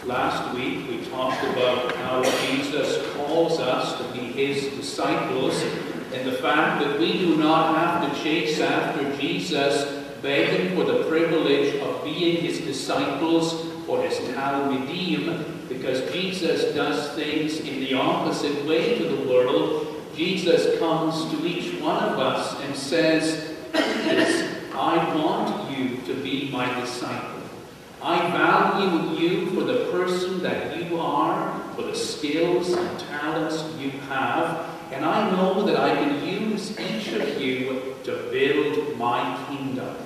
Last week we talked about how Jesus calls us to be his disciples, and the fact that we do not have to chase after Jesus begging for the privilege of being his disciples or his talmidim, because Jesus does things in the opposite way to the world. Jesus comes to each one of us and says, "Please, I want you to be my disciple. I value you for the person that you are, for the skills and talents you have, and I know that I can use each of you to build my kingdom."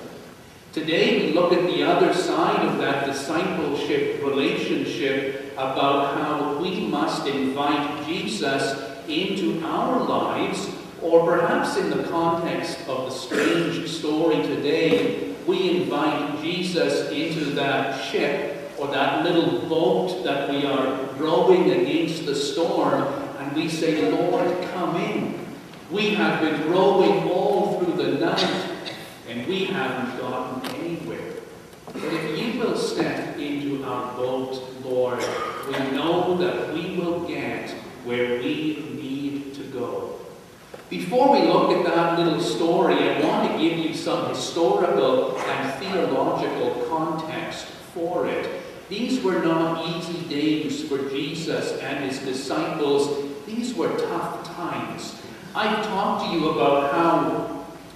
Today we look at the other side of that discipleship relationship about how we must invite Jesus into our lives, or perhaps in the context of the strange story today, we invite Jesus into that ship or that little boat that we are rowing against the storm, and we say, "Lord, come in. We have been rowing all through the night, and we haven't gotten anywhere. But if you will step into our boat, Lord, we know that we will get where we need to go." Before we look at that little story, I want to give you some historical and theological context for it. These were not easy days for Jesus and his disciples. These were tough times. I've talked to you about how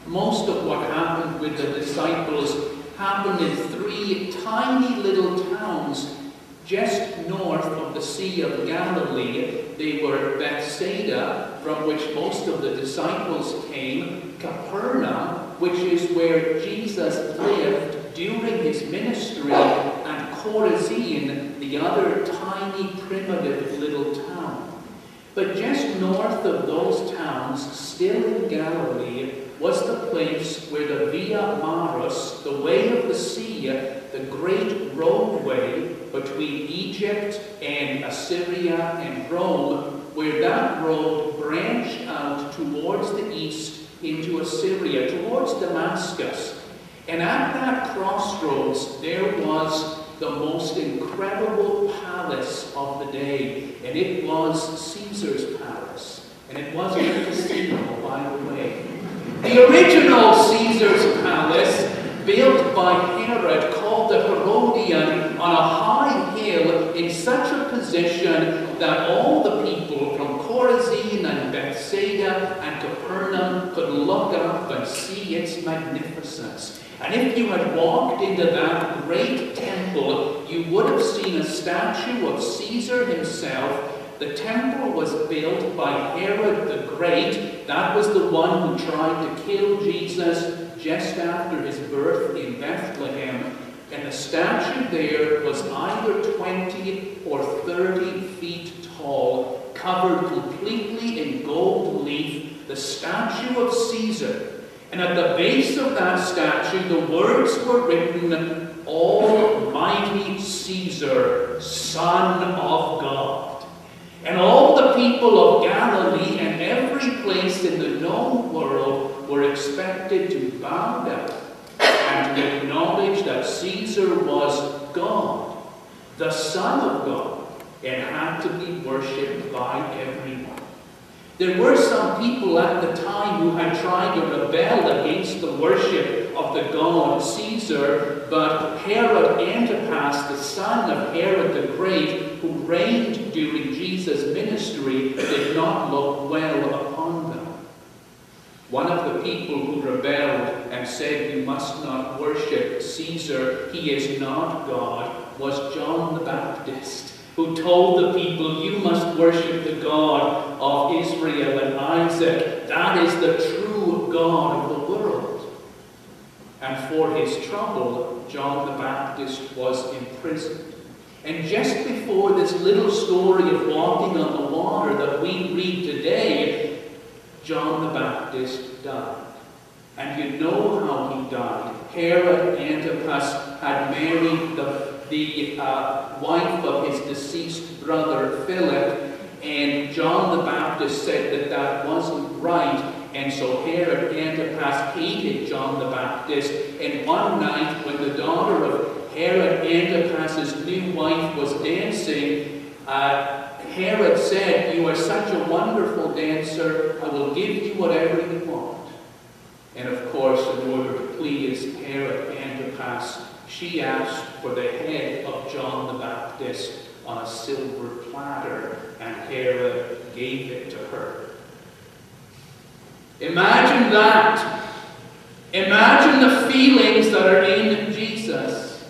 most of what happened with the disciples happened in 3 tiny little towns just north of the Sea of Galilee. They were Bethsaida, from which most of the disciples came, Capernaum, which is where Jesus lived during his ministry, and Chorazin, the other tiny primitive little town. But just north of those towns, still in Galilee, was the place where the Via Maris, the way of the sea, the great roadway between Egypt and Assyria and Rome, where that road branched out towards the east into Assyria, towards Damascus. And at that crossroads, there was the most incredible palace of the day, and it was Caesar's palace. And it wasn't a casino, by the way. The original Caesar's palace, built by Herod, called the Herodian, on a high hill in such a position that all the people from Chorazin and Bethsaida and Capernaum could look up and see its magnificence. And if you had walked into that great temple, you would have seen a statue of Caesar himself. The temple was built by Herod the Great. That was the one who tried to kill Jesus just after his birth in Bethlehem. And the statue there was either 20 or 30 feet tall, covered completely in gold leaf, the statue of Caesar. And at the base of that statue, the words were written, "Almighty Caesar, Son of God." And all the people of Galilee and every place in the known world were expected to bow down and to acknowledge that Caesar was God, the Son of God, and had to be worshipped by everyone. There were some people at the time who had tried to rebel against the worship of the god Caesar, but Herod Antipas, the son of Herod the Great, who reigned during Jesus' ministry, did not look well upon them. One of the people who rebelled and said, "You must not worship Caesar, he is not God," was John the Baptist, who told the people, "You must worship the God of Israel and Isaac. That is the true God of the world." And for his trouble, John the Baptist was imprisoned. And just before this little story of walking on the water that we read today, John the Baptist died. And you know how he died. Herod Antipas had married the wife of his deceased brother Philip, and John the Baptist said that that wasn't right, and so Herod Antipas hated John the Baptist, and one night when the daughter of Herod Antipas's new wife was dancing dancing, Herod said, "You are such a wonderful dancer, I will give you whatever you want." And of course, in order to please Herod Antipas, she asked for the head of John the Baptist on a silver platter, and Herod gave it to her. Imagine that. Imagine the feelings that are in Jesus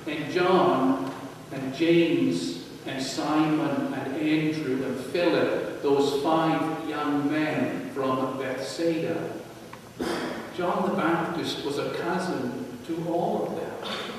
and John and James and Simon and Andrew and Philip, those 5 young men from Bethsaida. John the Baptist was a cousin to all of them.